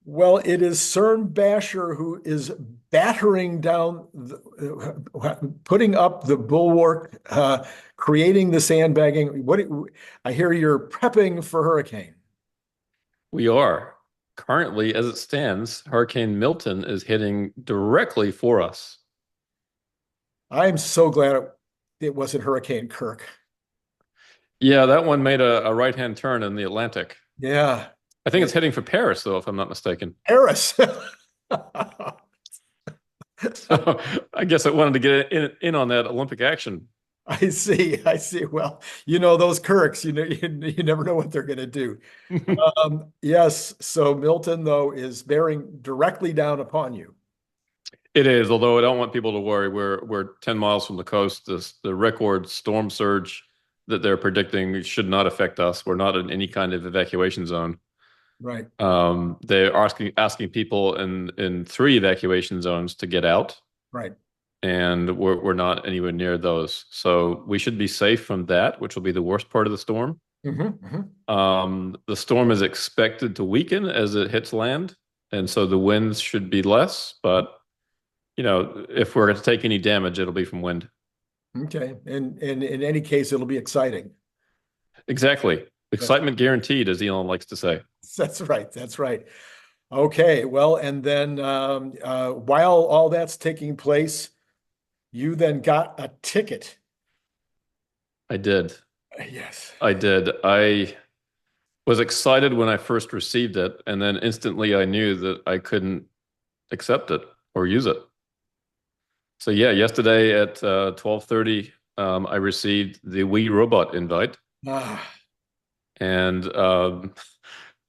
Well, it is Cern Basher who is battering down, putting up the bulwark, creating the sandbagging. I hear you're prepping for hurricane. We are. Currently, as it stands, Hurricane Milton is hitting directly for us. I'm so glad it wasn't Hurricane Kirk. Yeah, that one made a right-hand turn in the Atlantic. Yeah, I think yeah. it's heading for Paris, though, if I'm not mistaken. Paris. So I guess I wanted to get in on that Olympic action. I see. I see. Well, you know those Kirks. You never know what they're going to do. Yes. So Milton, though, is bearing directly down upon you. It is, although I don't want people to worry. We're 10 miles from the coast. The record storm surge that they're predicting should not affect us. We're not in any kind of evacuation zone. Right. They're asking people in three evacuation zones to get out, Right. and we're not anywhere near those. So we should be safe from that, which will be the worst part of the storm. The storm is expected to weaken as it hits land, and so the winds should be less. But if we're going to take any damage, it'll be from wind. Okay. And in any case, it'll be exciting. Exactly. That's Excitement guaranteed, as Elon likes to say. that's right. That's right. Okay. Well, and then while all that's taking place, you then got a ticket. I did. Yes. I did. I was excited when I first received it, and then instantly I knew that I couldn't accept it or use it. So yeah, yesterday at 12:30, I received the Wii Robot invite, Ah. and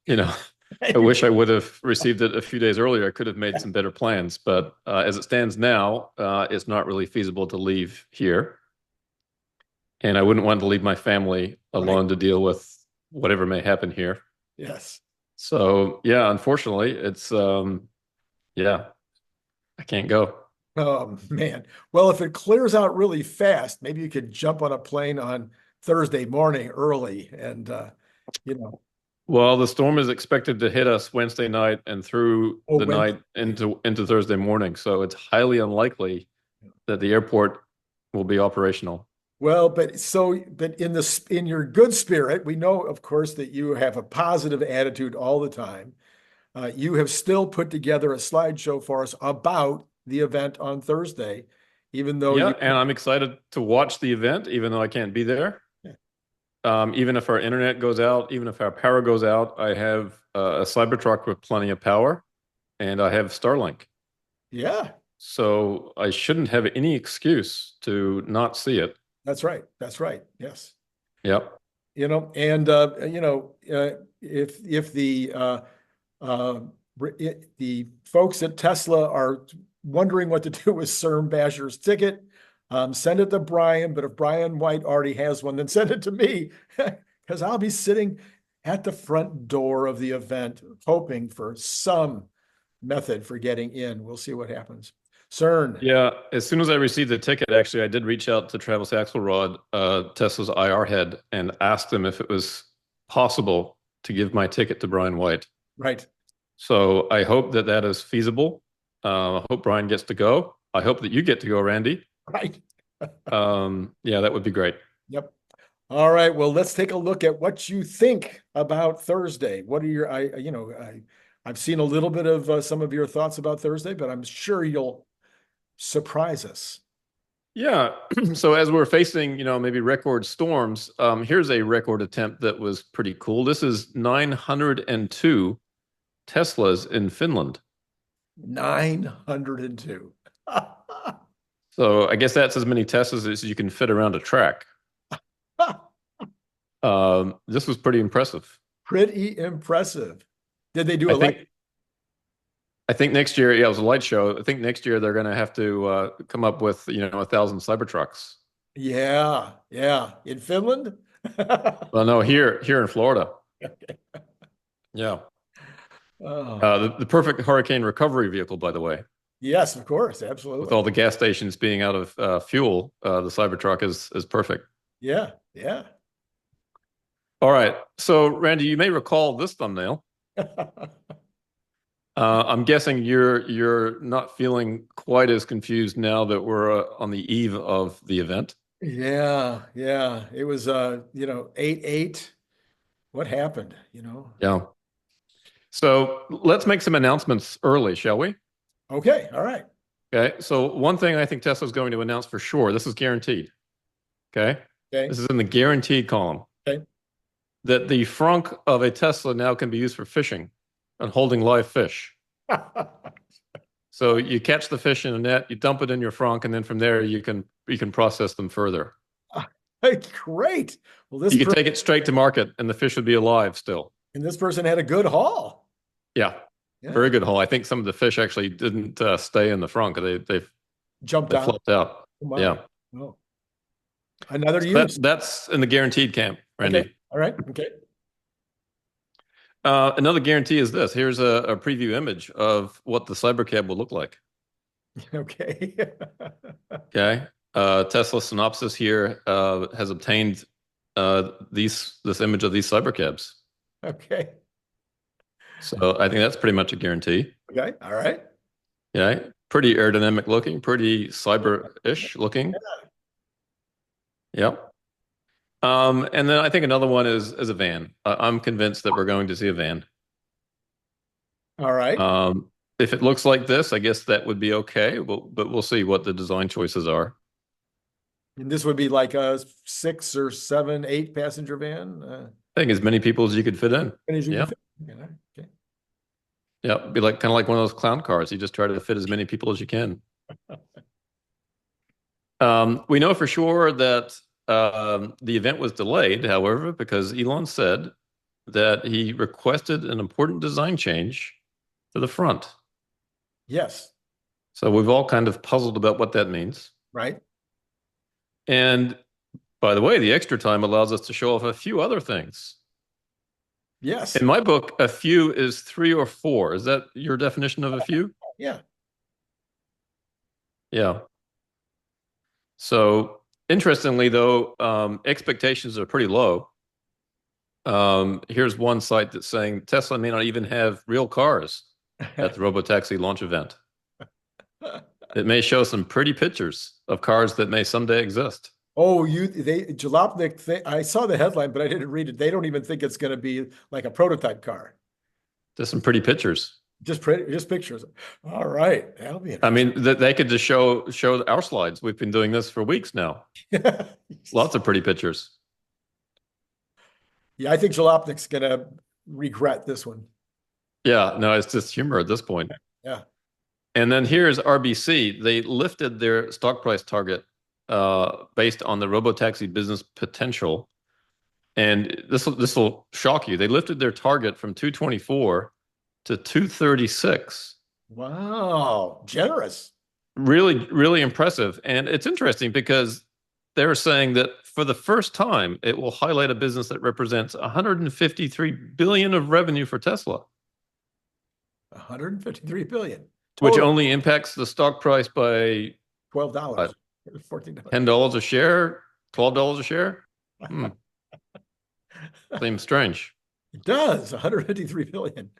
you know, I wish I would have received it a few days earlier. I could have made some better plans, but as it stands now, it's not really feasible to leave here, and I wouldn't want to leave my family Right. alone to deal with whatever may happen here. Yes. So yeah, unfortunately, it's yeah, I can't go. Oh man. Well, if it clears out really fast, maybe you could jump on a plane on Thursday morning early and you know, Well, the storm is expected to hit us Wednesday night and through oh the Wednesday. night into Thursday morning. So it's highly unlikely that the airport will be operational. Well, but in your good spirit, we know, of course, that you have a positive attitude all the time. You have still put together a slideshow for us about the event on Thursday, even though Yeah, you, and I'm excited to watch the event, even though I can't be there. Even if our internet goes out, even if our power goes out, I have a Cybertruck with plenty of power, and I have Starlink. yeah, So I shouldn't have any excuse to not see it. that's right. That's right. Yes. Yep. And if uh, the folks at Tesla are wondering what to do with Cern Basher's ticket, send it to Brian. But if Brian White already has one, then send it to me because I'll be sitting at the front door of the event, hoping for some method for getting in. We'll see what happens. Cern. Yeah, as soon as I received the ticket, actually, I did reach out to Travis Axelrod, Tesla's IR head, and asked him if it was possible to give my ticket to Brian White. Right. So I hope that that is feasible. I hope Brian gets to go. I hope that you get to go, Randy. Right. Yeah, that would be great. Yep. All right. Well, let's take a look at what you think about Thursday. What are your, I've seen a little bit of some of your thoughts about Thursday, but I'm sure you'll surprise us. Yeah. So as we're facing, maybe record storms, here's a record attempt that was pretty cool. This is 902 Teslas in Finland. 902. So I guess that's as many Teslas as you can fit around a track. This was pretty impressive. Pretty impressive. Did they do I a light? think I think next year, yeah, it was a light show. I think next year they're going to have to come up with 1,000 Cybertrucks. Yeah. Yeah. In Finland? Well, no, here in Florida. Yeah, Oh, the perfect hurricane recovery vehicle, by the way. yes, of course. With Absolutely. all the gas stations being out of fuel, the Cybertruck is perfect. Yeah. Yeah. All right, so Randy, you may recall this thumbnail. I'm guessing you're not feeling quite as confused now that we're on the eve of the event. Yeah, yeah. It was 8-8. What happened, Yeah. So let's make some announcements early, shall we? Okay, all right. Okay. So one thing I think Tesla's going to announce for sure, this is guaranteed. Okay. Okay, This is in the guaranteed column, okay. that the frunk of a Tesla now can be used for fishing and holding live fish. So you catch the fish in a net, you dump it in your frunk, and then from there you can process them further. Great. Well, You could take it straight to market and the fish would be alive still. this person had a good haul. Yeah. Yeah. Very good haul. I think some of the fish actually didn't stay in the frunk. They Jumped out. flopped out. Wow. Yeah. Oh. Another So use. that's in the guaranteed camp, Randy. Okay. All right. Okay. Another guarantee is this. Here's a preview image of what the Cybercab will look like. Okay. Okay. Tesla Synopsys here has obtained this image of these Cybercabs. Okay. So I think that's pretty much a guarantee. Okay. All right. Yeah. Pretty aerodynamic looking, pretty cyber-ish looking. Yep. And then I think another one is a van. I'm convinced that we're going to see a van. All right. If it looks like this, I guess that would be okay. But we'll see what the design choices are. And this would be like a 6 or 7, 8 passenger van. I think as many people as you could fit in. Yeah. Okay. Yeah. It'd be like kind of like one of those clown cars. You just try to fit as many people as you can. We know for sure that the event was delayed, however, because Elon said that he requested an important design change to the front. Yes. So we've all kind of puzzled about what that means. Right. And by the way, the extra time allows us to show off a few other things. Yes. In my book, a few is 3 or 4. Is that your definition of a few? Yeah. Yeah. So interestingly, though, expectations are pretty low. Here's one site that's saying Tesla may not even have real cars at the Robotaxi launch event. It may show some pretty pictures of cars that may someday exist. Oh, Jalopnik, I saw the headline, but I didn't read it. They don't even think it's going to be like a prototype car. Just some pretty pictures. Just pictures. All right. That'll be I mean, they could just show our slides. We've been doing this for weeks now. Lots of pretty pictures. Yeah, I think Jalopnik's going to regret this one. Yeah, no, it's just humor at this point. Yeah. And then here's RBC. They lifted their stock price target based on the Robotaxi business potential. And this will shock you. They lifted their target from 224 to 236. Wow. Generous. Really, really impressive. And it's interesting because they're saying that for the first time, it will highlight a business that represents 153 billion of revenue for Tesla. 153 billion. Which only impacts the stock price by $12, $14. $10 a share, $12 a share. Seems strange. It does. 153 billion.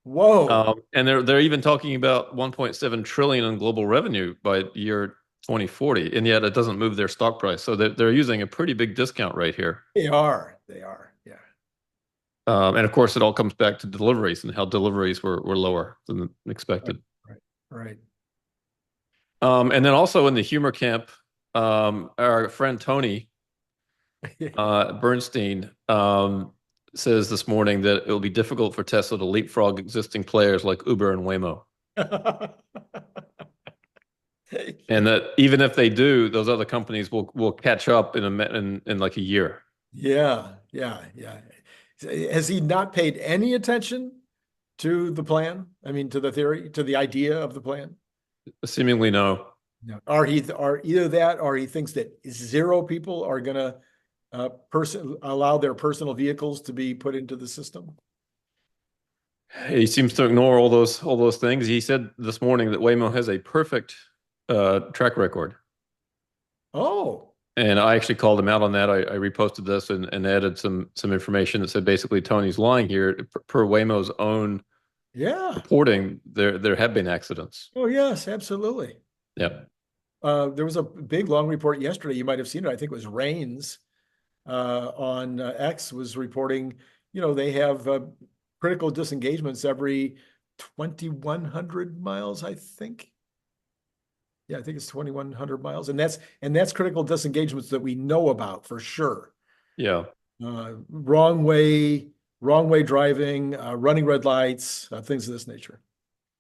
Whoa. And they're even talking about 1.7 trillion in global revenue by year 2040, and yet it doesn't move their stock price. So they're using a pretty big discount rate here. They are. Yeah. And of course, it all comes back to deliveries and how deliveries were lower than expected. Right. And then also in the humor camp, our friend Tony Bernstein says this morning that it will be difficult for Tesla to leapfrog existing players like Uber and Waymo. And that even if they do, those other companies will catch up in like a year. Yeah. Has he not paid any attention to the plan? I mean, to the theory, to the idea of the plan? Seemingly no. No. Or either that, or he thinks that 0 people are going to allow their personal vehicles to be put into the system. He seems to ignore all those things. He said this morning that Waymo has a perfect track record. Oh. And I actually called him out on that. I reposted this and added some information that said basically Tony's lying here per Waymo's own Yeah. reporting there have been accidents. Oh, yes, absolutely. Yeah. There was a big long report yesterday. You might have seen it. I think it was Rains on X was reporting, they have critical disengagements every 2,100 miles, I think. Yeah, I think it's 2,100 miles. And that's critical disengagements that we know about for sure. Yeah. Wrong way driving, running red lights, things of this nature.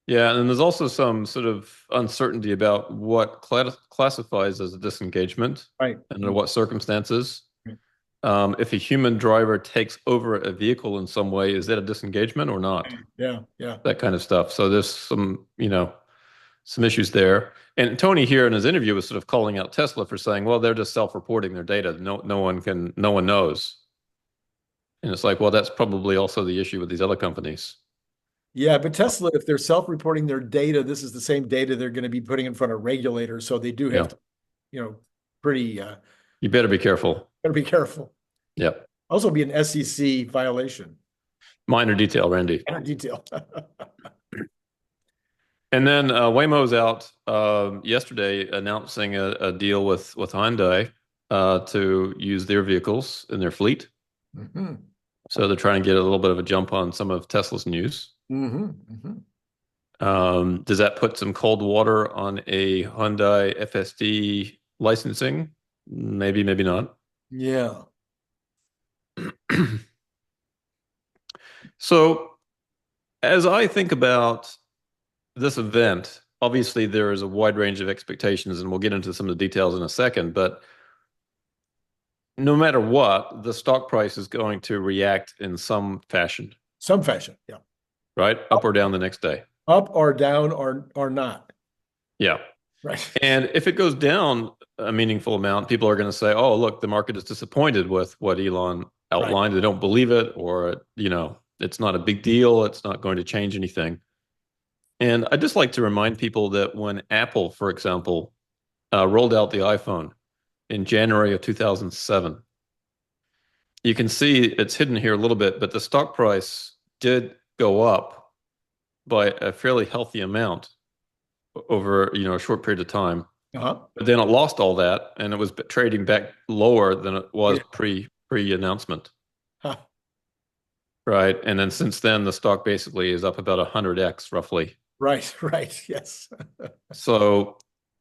Yeah, and there's also some sort of uncertainty about what classifies as a disengagement Right. and under what circumstances. Right. If a human driver takes over a vehicle in some way, is that a disengagement or not? Yeah, yeah. That kind of stuff. So there's some issues there. And Tony here in his interview was sort of calling out Tesla for saying, well, they're just self-reporting their data. No one knows. And it's like, well, that's probably also the issue with these other companies. Yeah, but Tesla, if they're self-reporting their data, this is the same data they're going to be putting in front of regulators. So they do have to, pretty You better be careful. better be careful. Yep. Also be an SEC violation. Minor detail, Randy. Minor detail. And then Waymo's out yesterday announcing a deal with Hyundai to use their vehicles in their fleet. Mm-hmm. So they're trying to get a little bit of a jump on some of Tesla's news. Mm-hmm. Mm-hmm. Does that put some cold water on a Hyundai FSD licensing? Maybe, maybe not. Yeah. So as I think about this event, obviously there is a wide range of expectations, and we'll get into some of the details in a second, but no matter what, the stock price is going to react in some fashion. Some fashion, yeah. Right? Up or down the next day. Up or down or not. Yeah. Right. And if it goes down a meaningful amount, people are going to say, oh, look, the market is disappointed with what Elon outlined. Right. They don't believe it, or, it's not a big deal. It's not going to change anything. And I just like to remind people that when Apple, for example, rolled out the iPhone in January of 2007, you can see it's hidden here a little bit, but the stock price did go up by a fairly healthy amount over, a short period of time. Uh-huh. But then it lost all that, and it was trading back lower than it was pre-announcement. Huh. Right. And then since then, the stock basically is up about 100x roughly. Right, yes. So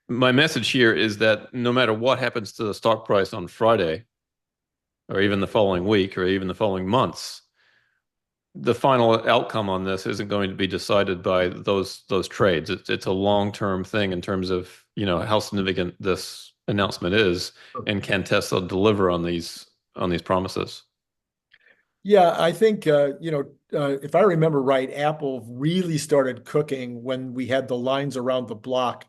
my message here is that no matter what happens to the stock price on Friday, or even the following week, or even the following months, the final outcome on this isn't going to be decided by those trades. It's a long-term thing in terms of, how significant this announcement is, and can Tesla deliver on these promises. Yeah, I think, if I remember right, Apple really started cooking when we had the lines around the block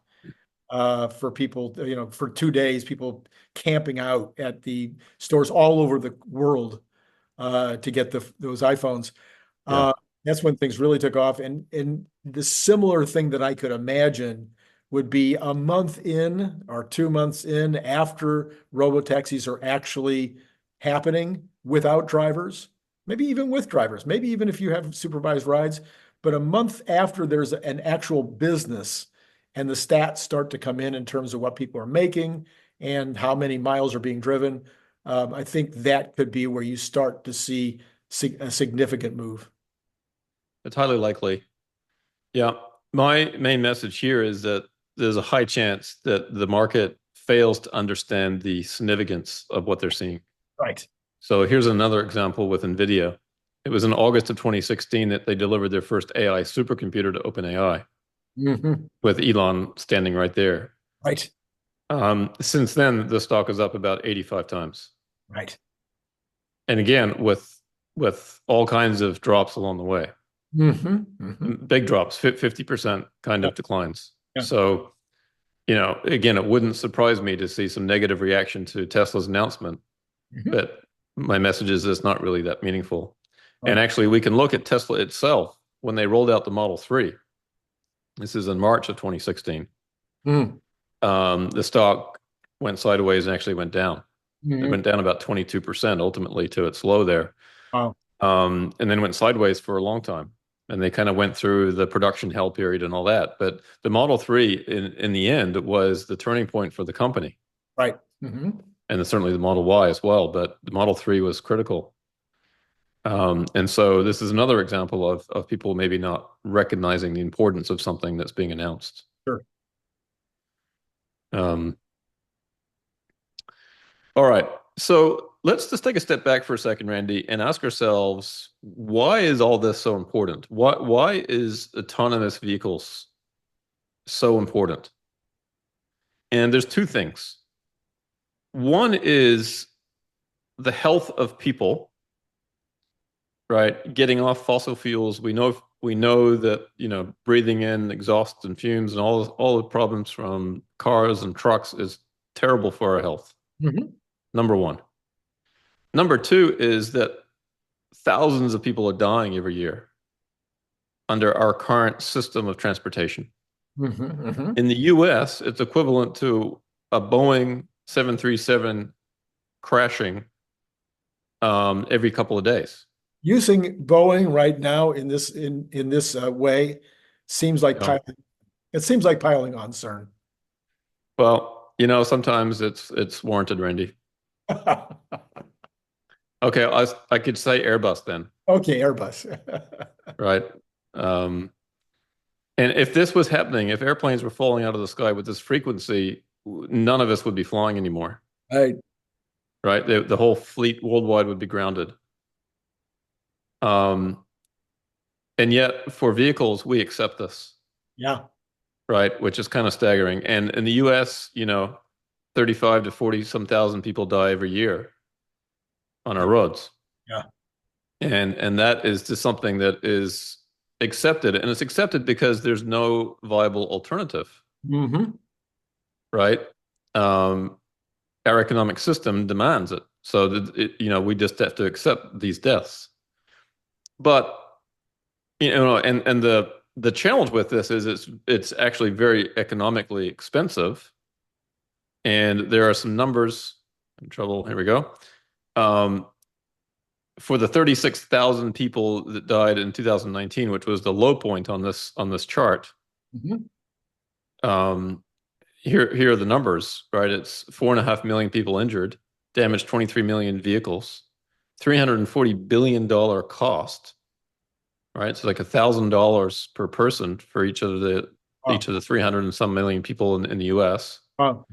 for people, for 2 days, people camping out at the stores all over the world to get those iPhones. Yeah. That's when things really took off. And the similar thing that I could imagine would be a month in or 2 months in after robotaxis are actually happening without drivers. Maybe even with drivers, maybe even if you have supervised rides, but a month after there's an actual business and the stats start to come in terms of what people are making and how many miles are being driven, I think that could be where you start to see a significant move. It's highly likely. Yeah. My main message here is that there's a high chance that the market fails to understand the significance of what they're seeing. Right. So here's another example with NVIDIA. It was in August of 2016 that they delivered their first AI supercomputer to OpenAI, with Elon standing right there. Right. Since then, the stock is up about 85 times. Right. And again, with all kinds of drops along the way. Big drops, 50% kind of declines. Yeah. So, again, it wouldn't surprise me to see some negative reaction to Tesla's announcement, but my message is it's not really that meaningful. Oh. And actually, we can look at Tesla itself when they rolled out the Model 3. This is in March of 2016. The stock went sideways and actually went down. It went down about 22% ultimately to its low there. Wow. And then went sideways for a long time. and they kind of went through the production hell period and all that. But the Model 3 in the end was the turning point for the company. Right. Mm-hmm. And certainly the Model Y as well, but the Model 3 was critical. And so this is another example of people maybe not recognizing the importance of something that's being announced. Sure. All right. So let's just take a step back for a second, Randy, and ask ourselves, why is all this so important? Why is autonomous vehicles so important? And there's two things. One is the health of people, right? Getting off fossil fuels. We know that, you know, breathing in exhaust and fumes and all the problems from cars and trucks is terrible for our health. Mm-hmm. Number one. Number two is that thousands of people are dying every year under our current system of transportation. Mm-hmm. Mm-hmm. In the US, it's equivalent to a Boeing 737 crashing every couple of days. Using Boeing right now in this way seems like Yeah. it seems like piling on, Cern. Well, you know, sometimes it's warranted, Randy. Okay, I could say Airbus then, Okay, Airbus. right? And if this was happening, if airplanes were falling out of the sky with this frequency, none of us would be flying anymore, Right. right? The whole fleet worldwide would be grounded. And yet for vehicles, we accept this, Yeah. right? Which is kind of staggering. And in the US, you know, 35 to 40 some thousand people die every year on our roads. Yeah. And that is just something that is accepted. And it's accepted because there's no viable alternative, Mm-hmm. right? Our economic system demands it. So that you know, we just have to accept these deaths. But you know, and the challenge with this is it's actually very economically expensive. And there are some numbers in trouble. Here we go. For the 36,000 people that died in 2019, which was the low point on this chart. Mm-hmm. Here are the numbers, right? It's 4.5 million people injured, damaged 23 million vehicles, $340 billion cost, right? So like $1,000 per person for each of the 300 and some million people in the US. Oh.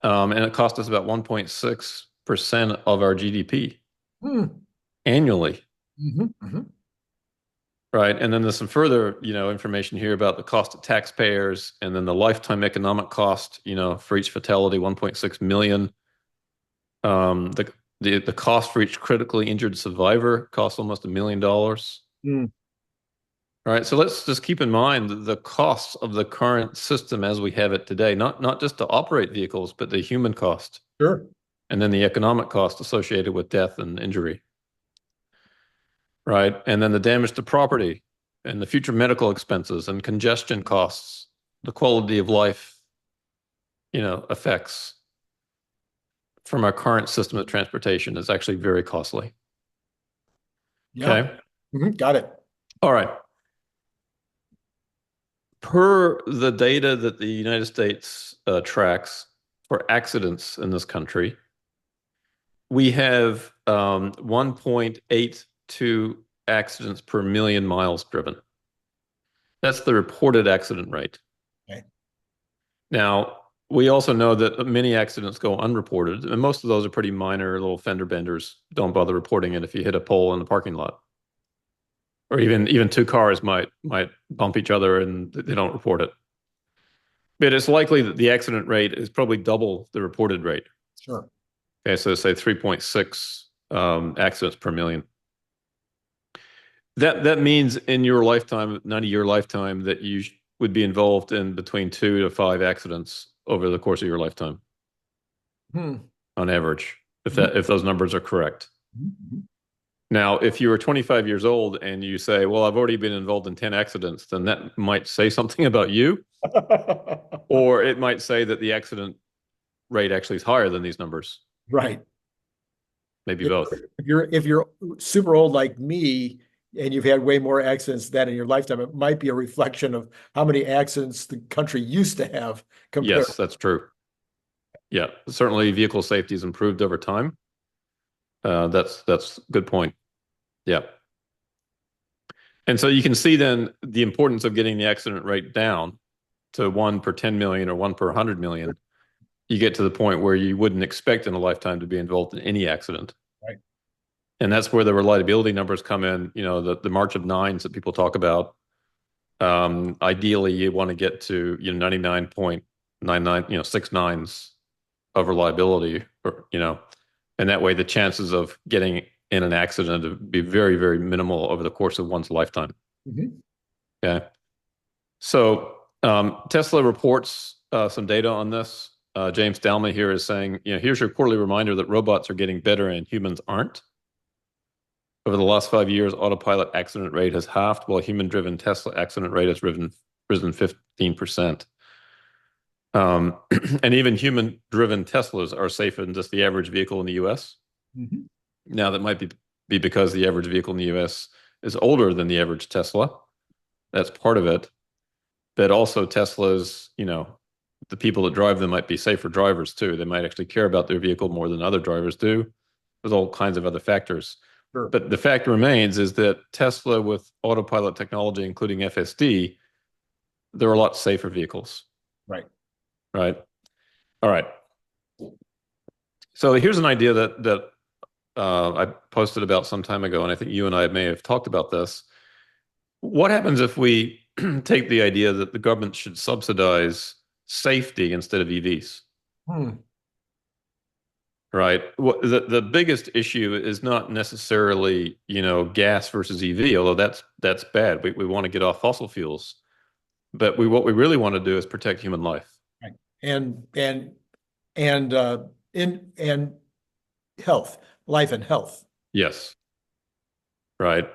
And it cost us about 1.6% of our GDP Mm-hmm. annually. Mm-hmm. Mm-hmm. Right. And then there's some further, you know, information here about the cost of taxpayers and then the lifetime economic cost, you know, for each fatality, 1.6 million. The cost for each critically injured survivor costs almost $1 million. Mm. Right. So let's just keep in mind the costs of the current system as we have it today, not just to operate vehicles, but the human cost. Sure. And then the economic cost associated with death and injury. Right. And then the damage to property and the future medical expenses and congestion costs, the quality of life, you know, effects from our current system of transportation is actually very costly. Yeah. Okay. Mm-hmm. Got it. All right. Per the data that the United States tracks for accidents in this country, we have 1.82 accidents per million miles driven. That's the reported accident rate. Okay. Now, we also know that many accidents go unreported, and most of those are pretty minor little fender benders. Don't bother reporting it if you hit a pole in the parking lot. Or even two cars might bump each other and they don't report it. But it's likely that the accident rate is probably double the reported rate. Sure. Okay, so say 3.6 accidents per million. That means in your lifetime, 90-year lifetime, that you would be involved in between 2 to 5 accidents over the course of your lifetime, on average, if those numbers are correct. Mm-hmm. Now, if you were 25 years old and you say, well, I've already been involved in 10 accidents, then that might say something about you, or it might say that the accident rate actually is higher than these numbers. Right. Maybe both. If you're super old like me, and you've had way more accidents than in your lifetime, it might be a reflection of how many accidents the country used to have compared. Yes, that's true. Yeah, certainly vehicle safety has improved over time. That's a good point. Yeah. And so you can see then the importance of getting the accident rate down to 1 per 10 million or 1 per 100 million. You get to the point where you wouldn't expect in a lifetime to be involved in any accident. Right. And that's where the reliability numbers come in, the march of nines that people talk about. Ideally, you want to get to 99.99, 6 nines of reliability, and that way the chances of getting in an accident would be very, very minimal over the course of one's lifetime. Mm-hmm. Okay. So Tesla reports some data on this. James Dalma here is saying, here's your quarterly reminder that robots are getting better and humans aren't. Over the last 5 years, autopilot accident rate has halved, while human-driven Tesla accident rate has risen 15%. And even human-driven Teslas are safer than just the average vehicle in the U.S. Mm-hmm. Now, that might be because the average vehicle in the U.S. is older than the average Tesla. That's part of it. But also Teslas, the people that drive them might be safer drivers too. They might actually care about their vehicle more than other drivers do. There's all kinds of other factors. Sure. But the fact remains is that Tesla with autopilot technology, including FSD, they're a lot safer vehicles. Right. Right. All right. So here's an idea that I posted about some time ago, and I think you and I may have talked about this. What happens if we take the idea that the government should subsidize safety instead of EVs? Right. Well, the biggest issue is not necessarily, gas versus EV, although that's bad. We want to get off fossil fuels, but what we really want to do is protect human life. Right. And health, life and health. Yes. Right.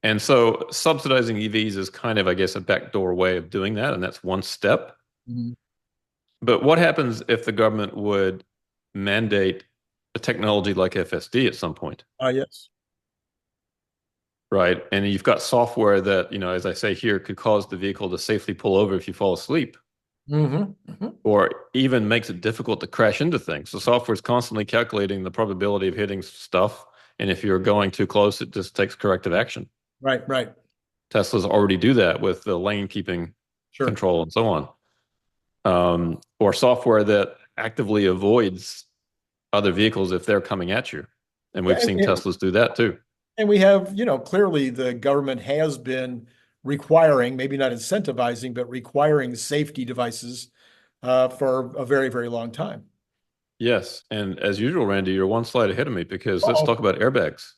And so subsidizing EVs is kind of, I guess, a backdoor way of doing that, and that's one step. Mm-hmm. But what happens if the government would mandate a technology like FSD at some point? Yes. Right. And you've got software that, as I say here, could cause the vehicle to safely pull over if you fall asleep. Mm-hmm. Mm-hmm. Or even makes it difficult to crash into things. The software is constantly calculating the probability of hitting stuff. And if you're going too close, it just takes corrective action. Right, right. Teslas already do that with the lane keeping control and so on. Or software that actively avoids other vehicles if they're coming at you. And we've seen Teslas do that too. And we have, clearly the government has been requiring, maybe not incentivizing, but requiring safety devices for a very, very long time. Yes. And as usual, Randy, you're one slide ahead of me because let's talk about airbags.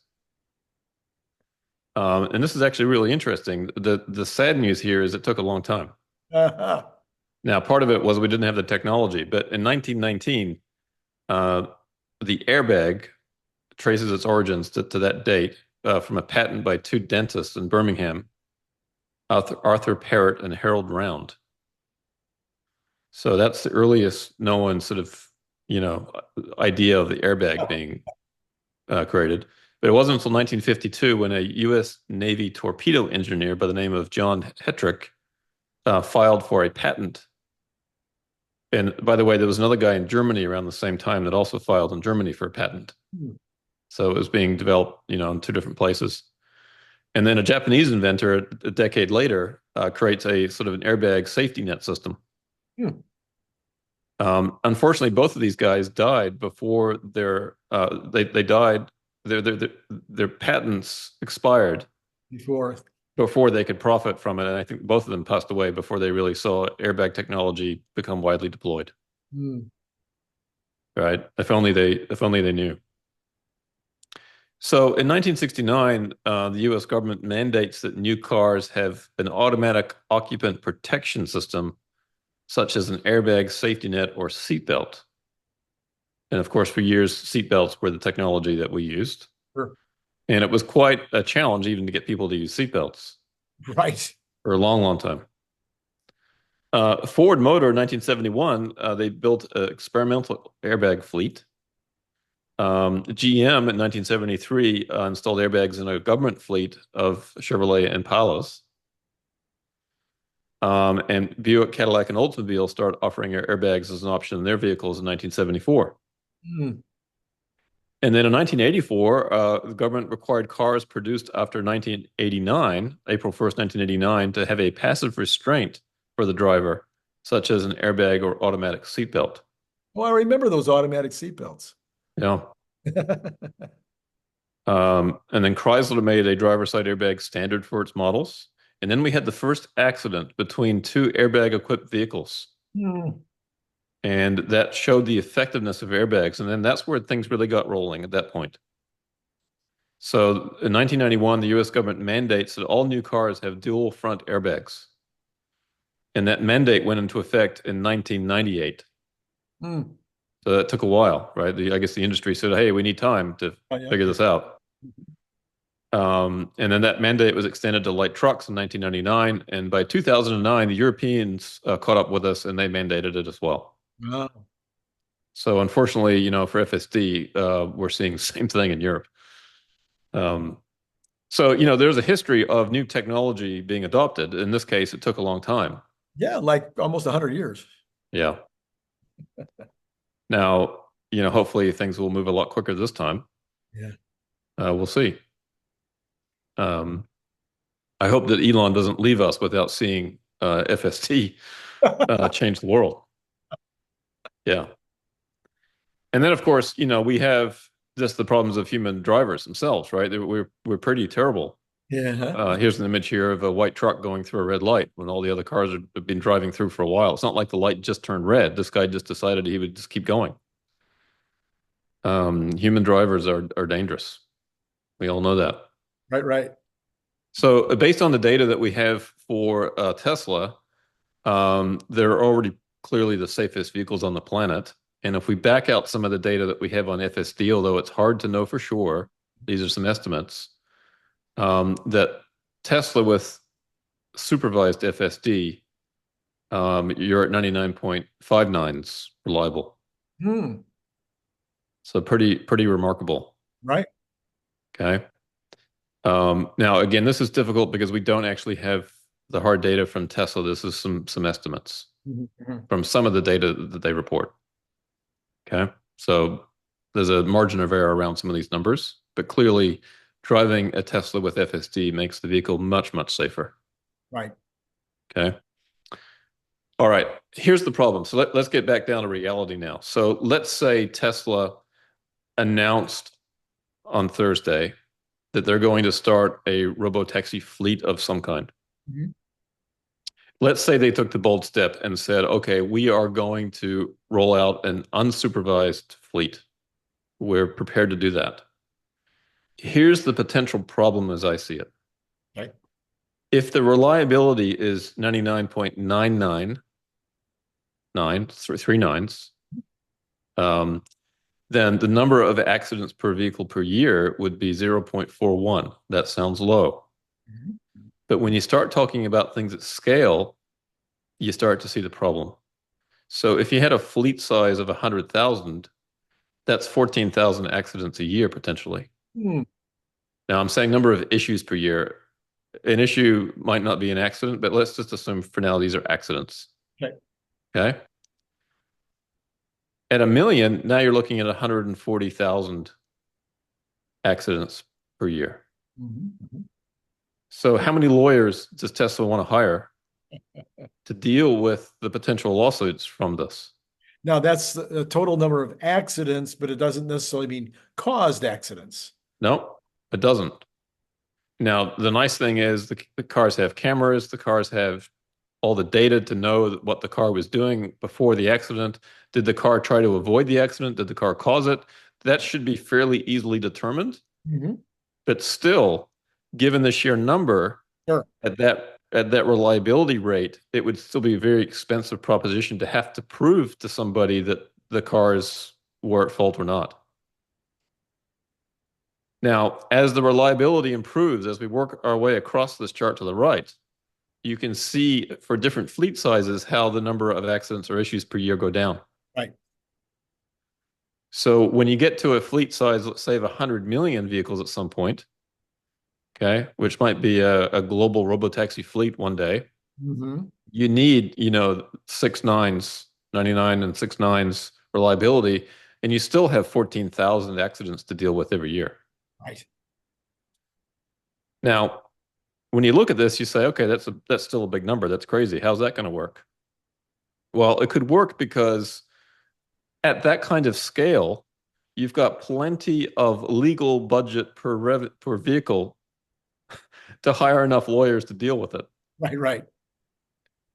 And this is actually really interesting. The sad news here is it took a long time. Uh-huh. Now, part of it was we didn't have the technology, but in 1919, the airbag traces its origins to that date from a patent by two dentists in Birmingham, Arthur Parrott and Harold Round. So that's the earliest known sort of, idea of the airbag being created. But it wasn't until 1952 when a U.S. Navy torpedo engineer by the name of John Hetrick filed for a patent. And by the way, there was another guy in Germany around the same time that also filed in Germany for a patent. So it was being developed, in two different places. And then a Japanese inventor a decade later creates a sort of an airbag safety net system. Unfortunately, both of these guys died before their patents expired before they could profit from it. And I think both of them passed away before they really saw airbag technology become widely deployed. Right? If only they knew. So in 1969, the U.S. government mandates that new cars have an automatic occupant protection system, such as an airbag, safety net, or seatbelt. And of course, for years, seatbelts were the technology that we used. Sure. And it was quite a challenge even to get people to use seatbelts. Right. For a long, long time. Ford Motor in 1971, they built an experimental airbag fleet. GM in 1973 installed airbags in a government fleet of Chevrolet Impalas. And Buick, Cadillac, and Oldsmobile started offering airbags as an option in their vehicles in 1974. Mm. And then in 1984, the government required cars produced after 1989, April 1st, 1989, to have a passive restraint for the driver, such as an airbag or automatic seatbelt. Well, I remember those automatic seatbelts. Yeah. And then Chrysler made a driver's side airbag standard for its models. And then we had the first accident between two airbag-equipped vehicles. Mm. And that showed the effectiveness of airbags. And then that's where things really got rolling at that point. So in 1991, the US government mandates that all new cars have dual front airbags. And that mandate went into effect in 1998. Mm. So that took a while, right? I guess the industry said, hey, we need time to figure this out. And then that mandate was extended to light trucks in 1999. And by 2009, the Europeans caught up with us and they mandated it as well. Wow. So unfortunately, for FSD, we're seeing the same thing in Europe. So, there's a history of new technology being adopted. In this case, it took a long time. Yeah, like almost 100 years. Yeah. Now, hopefully things will move a lot quicker this time. Yeah. We'll see. I hope that Elon doesn't leave us without seeing FSD change the world. Yeah. And then, of course, we have just the problems of human drivers themselves, right? We're pretty terrible. Yeah. Here's an image here of a white truck going through a red light when all the other cars have been driving through for a while. It's not like the light just turned red. This guy just decided he would just keep going. Human drivers are dangerous. We all know that. Right. So based on the data that we have for Tesla, they're already clearly the safest vehicles on the planet. And if we back out some of the data that we have on FSD, although it's hard to know for sure, these are some estimates, that Tesla with supervised FSD, you're at 99.59s reliable. Hmm. So pretty remarkable. Right. Okay. Now, again, this is difficult because we don't actually have the hard data from Tesla. This is some estimates from some of the data that they report. Okay. So there's a margin of error around some of these numbers, but clearly driving a Tesla with FSD makes the vehicle much, much safer. Right. Okay. All right. Here's the problem. So let's get back down to reality now. So let's say Tesla announced on Thursday that they're going to start a robotaxi fleet of some kind. Mm-hmm. Let's say they took the bold step and said, okay, we are going to roll out an unsupervised fleet. We're prepared to do that. Here's the potential problem as I see it. Right. If the reliability is 99.999, three nines, then the number of accidents per vehicle per year would be 0.41. That sounds low. Mm-hmm. But when you start talking about things at scale, you start to see the problem. So if you had a fleet size of 100,000, that's 14,000 accidents a year potentially. Mm. Now I'm saying number of issues per year. An issue might not be an accident, but let's just assume for now these are accidents. Okay. Okay. At 1 million, now you're looking at 140,000 accidents per year. Mm-hmm. So how many lawyers does Tesla want to hire to deal with the potential lawsuits from this? Now, that's the total number of accidents, but it doesn't necessarily mean caused accidents. No, it doesn't. Now, the nice thing is the cars have cameras, the cars have all the data to know what the car was doing before the accident. Did the car try to avoid the accident? Did the car cause it? That should be fairly easily determined. Mm-hmm. But still, given the sheer number, Sure. at that reliability rate, it would still be a very expensive proposition to have to prove to somebody that the cars were at fault or not. Now, as the reliability improves, as we work our way across this chart to the right, you can see for different fleet sizes how the number of accidents or issues per year go down. Right. So when you get to a fleet size, let's say of 100 million vehicles at some point, okay, which might be a global robotaxi fleet one day, you need, 6 nines, 99 and 6 nines reliability, and you still have 14,000 accidents to deal with every year. Right. Now, when you look at this, you say, okay, that's still a big number. That's crazy. How's that going to work? Well, it could work because at that kind of scale, you've got plenty of legal budget per vehicle to hire enough lawyers to deal with it. Right.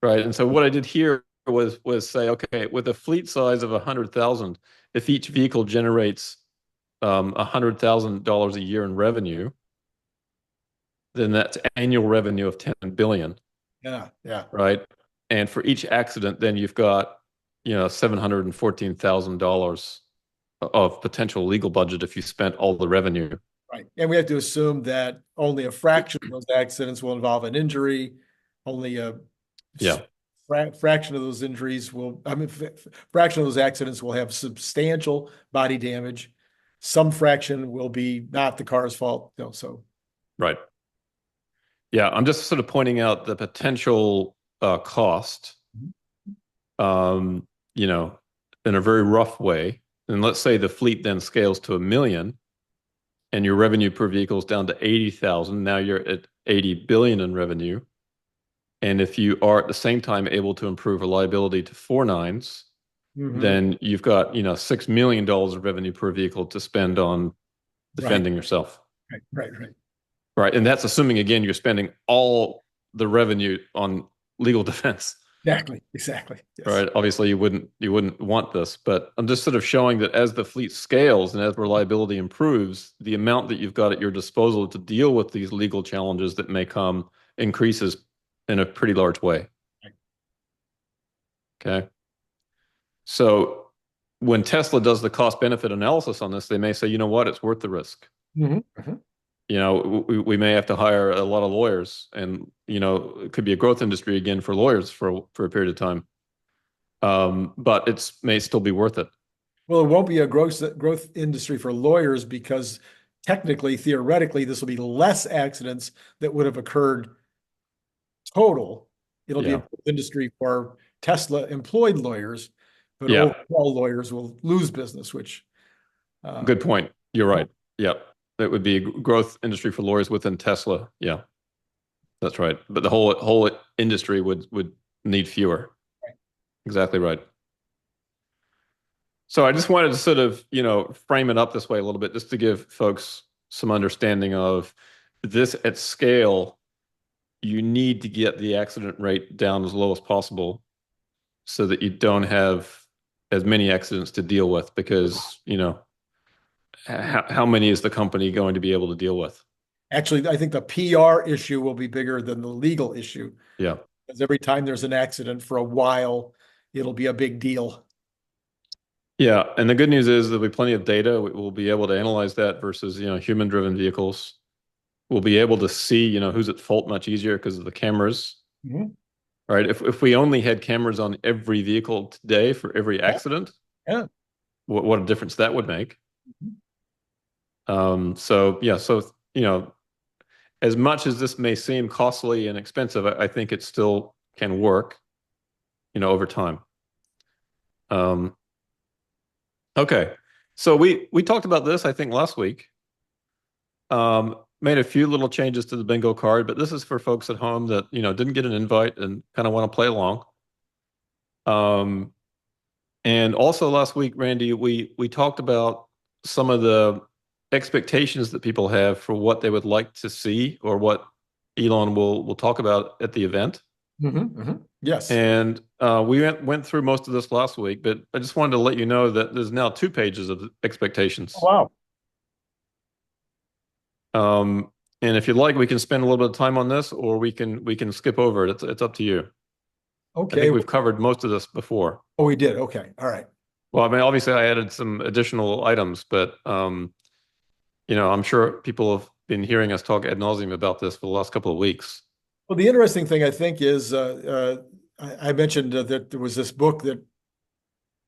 Right. And so what I did here was say, okay, with a fleet size of 100,000, if each vehicle generates $100,000 a year in revenue, then that's annual revenue of 10 billion. Yeah. Right. And for each accident, then you've got, $714,000 of potential legal budget if you spent all the revenue. Right. And we have to assume that only a fraction of those accidents will involve an injury. Only a fraction of those injuries fraction of those accidents will have substantial body damage. Some fraction will be not the car's fault. Right. Yeah, I'm just sort of pointing out the potential cost, in a very rough way. And let's say the fleet then scales to 1 million and your revenue per vehicle is down to 80,000. Now you're at 80 billion in revenue. And if you are at the same time able to improve reliability to 4 nines, then you've got, $6 million of revenue per vehicle to spend on defending yourself. Right. And that's assuming, again, you're spending all the revenue on legal defense. Exactly. Yes. Right. Obviously, you wouldn't want this, but I'm just sort of showing that as the fleet scales and as reliability improves, the amount that you've got at your disposal to deal with these legal challenges that may come increases in a pretty large way. Okay. So when Tesla does the cost benefit analysis on this, they may say, you know what, it's worth the risk. We may have to hire a lot of lawyers, and it could be a growth industry again for lawyers for a period of time. But it may still be worth it. Well, it won't be a growth industry for lawyers because theoretically, this will be less accidents that would have occurred total. It'll be a growth industry for Tesla employed lawyers, but overall lawyers will lose business, which. Good point. You're right. Yep. That would be a growth industry for lawyers within Tesla. Yeah, that's right. But the whole industry would need fewer. Right. Exactly right. So I just wanted to sort of, frame it up this way a little bit, just to give folks some understanding of this at scale. You need to get the accident rate down as low as possible so that you don't have as many accidents to deal with, because, how many is the company going to be able to deal with? Actually, I think the PR issue will be bigger than the legal issue. Yeah. Because every time there's an accident for a while, it'll be a big deal. Yeah. And the good news is there'll be plenty of data. We'll be able to analyze that versus, human-driven vehicles. We'll be able to see, who's at fault much easier because of the cameras. Right. If we only had cameras on every vehicle today for every accident, what a difference that would make. So as much as this may seem costly and expensive, I think it still can work, over time. Okay. So we talked about this, I think, last week. Made a few little changes to the bingo card, but this is for folks at home that, didn't get an invite and kind of want to play along. And also last week, Randy, we talked about some of the expectations that people have for what they would like to see or what Elon will talk about at the event. Yes. And we went through most of this last week, but I just wanted to let you know that there's now 2 pages of expectations. Oh, wow. And if you'd like, we can spend a little bit of time on this, or we can skip over it. It's up to you. Okay. I think we've covered most of this before. Oh, we did. Okay. All right. Well, I mean, obviously I added some additional items, but I'm sure people have been hearing us talk ad nauseum about this for the last couple of weeks. Well, the interesting thing, I think, is I mentioned that there was this book that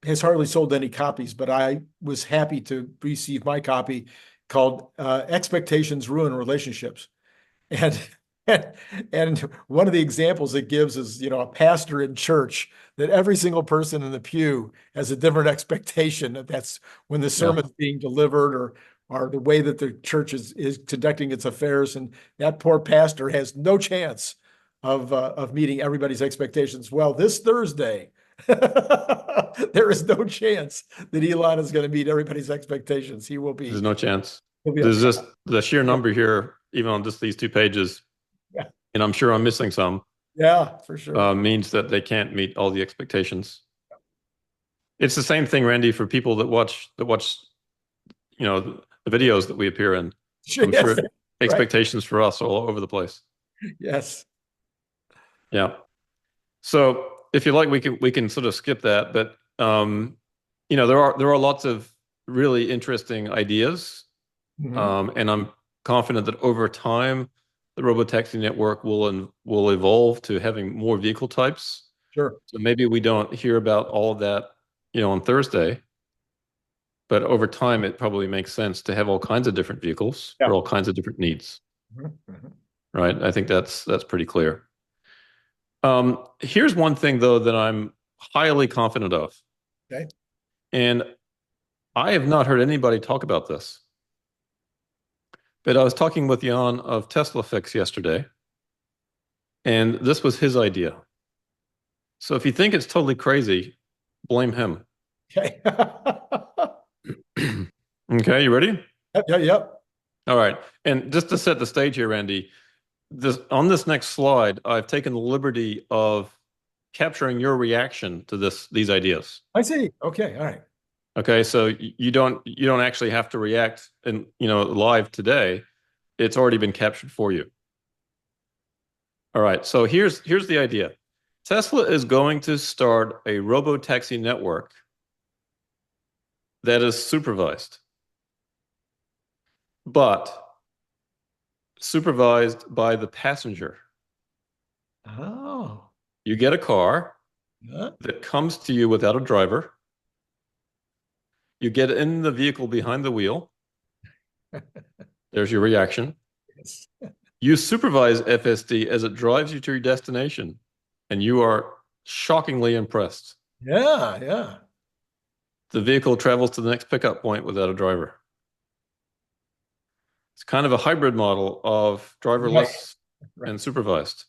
has hardly sold any copies, but I was happy to receive my copy called Expectations Ruin Relationships. And and one of the examples it gives is, a pastor in church, that every single person in the pew has a different expectation that that's when the sermon's being delivered, or the way that the church is conducting its affairs. And that poor pastor has no chance of meeting everybody's expectations. Well, this Thursday, there is no chance that Elon is going to meet everybody's expectations. He will be. There's no chance. He'll be There's just the sheer number here, even on just these 2 pages, Yeah. and I'm sure I'm missing some, Yeah, for sure. means that they can't meet all the expectations. It's the same thing, Randy, for people that watch, the videos that we appear in. I'm Yes, sure right. expectations for us are all over the place. Yes. Yeah. So if you like, we can sort of skip that, but there are lots of really interesting ideas, and I'm confident that over time the robotaxi network will evolve to having more vehicle types. Sure. So maybe we don't hear about all of that, on Thursday, but over time it probably makes sense to have all kinds of different vehicles for all kinds of different needs. Right? I think that's pretty clear. Here's one thing though that I'm highly confident of. Okay. And I have not heard anybody talk about this. But I was talking with Jan of Tesla Fix yesterday, and this was his idea. So if you think it's totally crazy, blame him. Okay. Okay, you ready? Yep. All right. And just to set the stage here, Randy, on this next slide, I've taken the liberty of capturing your reaction to these ideas. I see. Okay. All right. Okay, so you don't actually have to react live today. It's already been captured for you. All right, so here's the idea. Tesla is going to start a robo-taxi network that is supervised, but supervised by the passenger. Oh. You get a car that comes to you without a driver. You get in the vehicle behind the wheel. There's your reaction. Yes. You supervise FSD as it drives you to your destination, and you are shockingly impressed. Yeah. The vehicle travels to the next pickup point without a driver. It's kind of a hybrid model of driverless and supervised.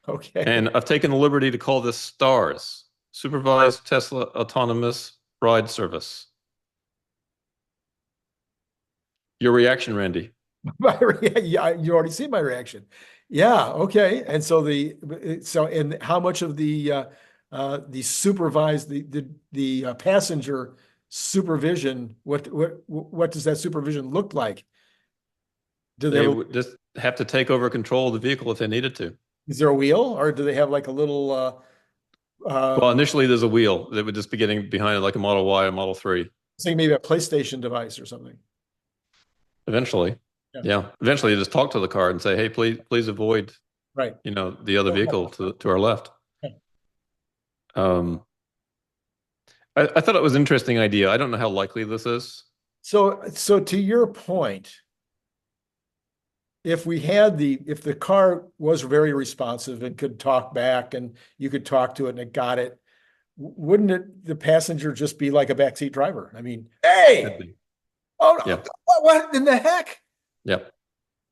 Okay. And I've taken the liberty to call this STARS, Supervised Tesla Autonomous Ride Service. Your reaction, Randy? Yeah, you already see my reaction. Yeah. Okay. And so and how much of the supervised the passenger supervision? What does that supervision look like? They would just have to take over control of the vehicle if they needed to. Is there a wheel, or do they have like a little? Well, initially there's a wheel that would just be getting behind it, like a Model Y or Model 3. Say maybe a PlayStation device or something. Eventually, yeah. Eventually, you just talk to the car and say, "Hey, please avoid, the other vehicle to our left." I thought it was an interesting idea. I don't know how likely this is. So to your point, if the car was very responsive and could talk back, and you could talk to it and it got it, wouldn't the passenger just be like a backseat driver? I mean, hey, oh, yeah. What in the heck? Yep.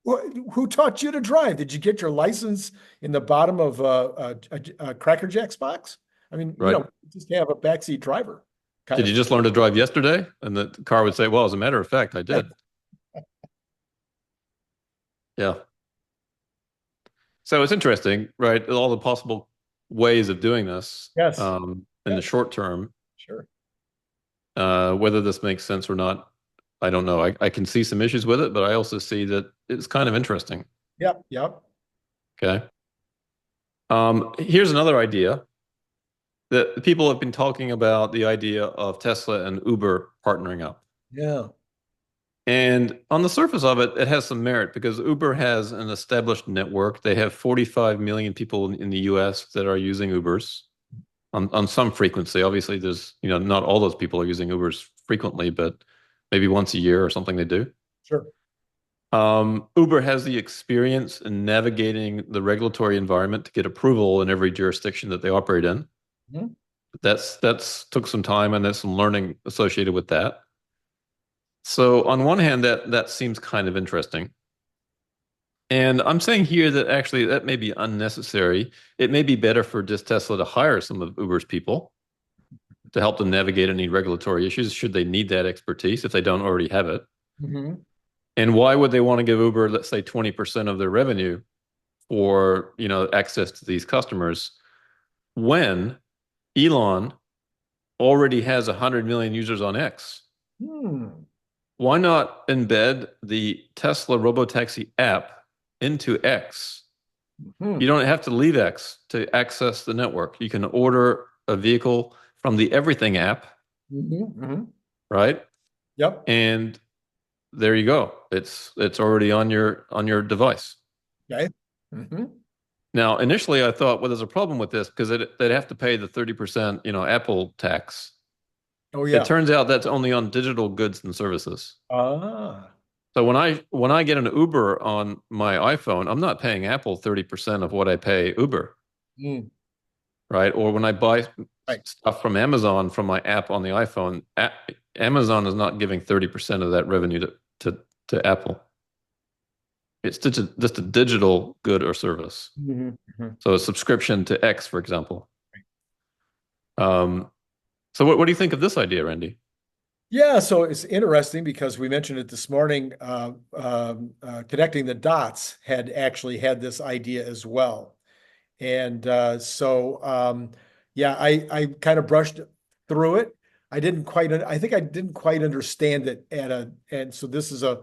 Who taught you to drive? Did you get your license in the bottom of a Cracker Jacks box? I mean, just have a backseat driver. Did you just learn to drive yesterday? And the car would say, well, as a matter of fact, I did. Yeah. So it's interesting, right? All the possible ways of doing this. Yes. In the short term. Sure. Whether this makes sense or not, I don't know. I can see some issues with it, but I also see that it's kind of interesting. Yep. Okay. Here's another idea that people have been talking about, the idea of Tesla and Uber partnering up. Yeah. And on the surface of it, it has some merit because Uber has an established network. They have 45 million people in the US that are using Ubers. on some frequency. Obviously, there's, not all those people are using Ubers frequently, but maybe once a year or something they do. Sure. Uber has the experience in navigating the regulatory environment to get approval in every jurisdiction that they operate in. Mhm. That's took some time and there's some learning associated with that. So on one hand, that seems kind of interesting. And I'm saying here that actually that may be unnecessary. It may be better for just Tesla to hire some of Uber's people to help them navigate any regulatory issues should they need that expertise if they don't already have it. Mhm. And why would they want to give Uber, let's say, 20% of their revenue for, access to these customers when Elon already has 100 million users on X? Hmm. Why not embed the Tesla Robotaxi app into X? Hmm. You don't have to leave X to access the network. You can order a vehicle from the Everything app, Mhm. Mhm. right? Yep. And there you go. It's already on your device. Okay. Mhm. Now, initially, I thought, well, there's a problem with this because they'd have to pay the 30%, Apple tax. Oh It yeah. turns out that's only on digital goods and services. Ah. So when I get an Uber on my iPhone, I'm not paying Apple 30% of what I pay Uber, Mm. right? Or when I buy Right. stuff from Amazon from my app on the iPhone, Amazon is not giving 30% of that revenue to Apple. It's just a digital good or service. Mhm. Mhm. So a subscription to X, for example. Um, so what do you think of this idea, Randy? Yeah, so it's interesting because we mentioned it this morning. Connecting the dots had actually had this idea as well, and yeah, I kind of brushed through it. I didn't quite. I think I didn't quite understand it and so this is a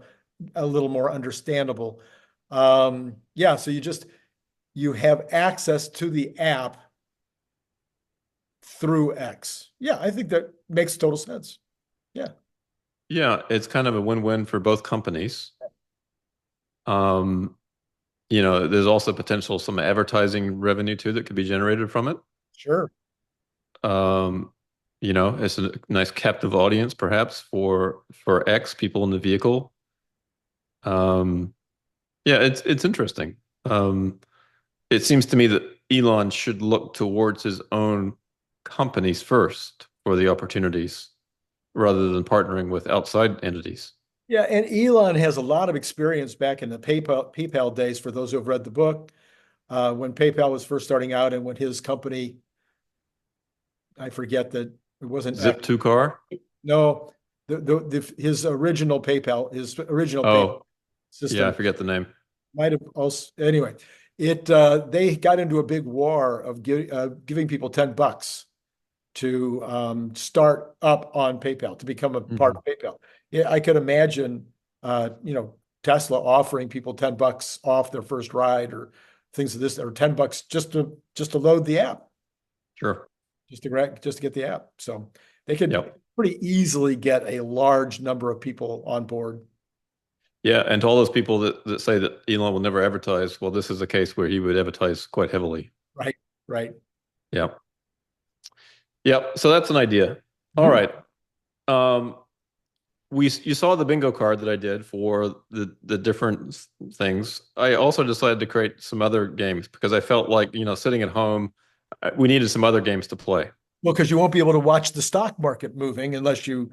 little more understandable. Yeah, so you have access to the app through X. Yeah, I think that makes total sense. Yeah. Yeah, it's kind of a win-win for both companies. Um, there's also potential some advertising revenue too that could be generated from it. Sure. Um, it's a nice captive audience perhaps for X people in the vehicle. Um, yeah, it's interesting. It seems to me that Elon should look towards his own companies first for the opportunities rather than partnering with outside entities. Yeah, and Elon has a lot of experience back in the PayPal days for those who have read the book, when PayPal was first starting out and when his company, I forget that it wasn't X. Zip2 car? No, his original PayPal Oh, yeah, I system forget the name. might have also anyway. They got into a big war of giving people $10 to start up on PayPal, to become a part Mhm. of PayPal. Yeah, I could imagine, Tesla offering people $10 off their first ride or things of this, or $10 just to load the app, Sure. just to get the app. So they could Yep. pretty easily get a large number of people on board. Yeah, and to all those people that say that Elon will never advertise, well, this is a case where he would advertise quite heavily. Right, right. Yeah. Yep. So that's an idea. All Mhm. right. Um, you saw the bingo card that I did for the different things. I also decided to create some other games because I felt like, sitting at home, we needed some other games to play. Well, because you won't be able to watch the stock market moving unless you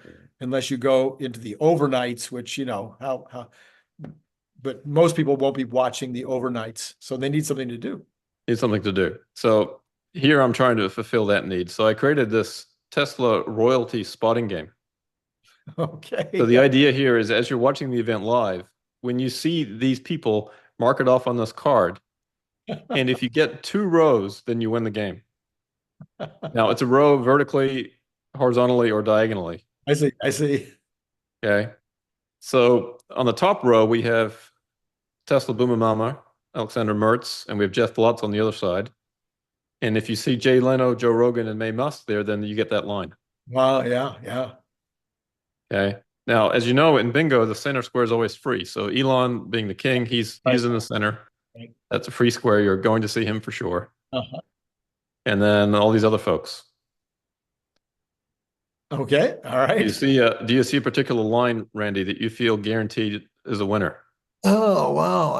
go into the overnights, which how but most people won't be watching the overnights, so they need something to do. Need something to do. So here I'm trying to fulfill that need. So I created this Tesla royalty spotting game. So Okay. the idea here is as you're watching the event live, when you see these people, mark it off on this card. And if you get two rows, then you win the game. Now it's a row vertically, horizontally, or diagonally. I see. I see. Okay. So on the top row, we have Tesla Boomer Mama, Alexander Mertz, and we have Jeff Lutz on the other side. And if you see Jay Leno, Joe Rogan, and May Musk there, then you get that line. Wow. Yeah. Yeah. Okay. Now, as you know, in bingo, the center square is always free. So Elon being the king, Right. he's in the center. Right. That's a free square. You're going to see him for sure. Uh-huh. And then all these other folks. Okay. All Do you right. see a particular line, Randy, that you feel guaranteed is a winner? Oh, wow.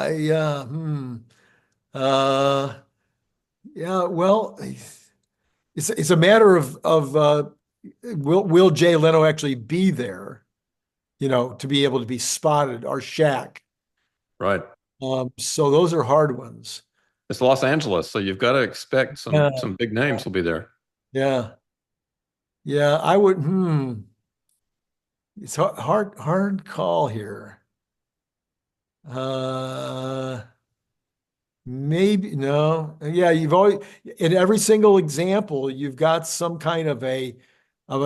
Uh, yeah, well, it's a matter of will Jay Leno actually be there, to be able to be spotted, or Shaq. Right. So those are hard ones. It's Los Angeles, so you've got to expect Yeah, some big names will be there. yeah, yeah. I would. It's hard call here. Uh, maybe no. Yeah, you've always in every single example, you've got some kind of a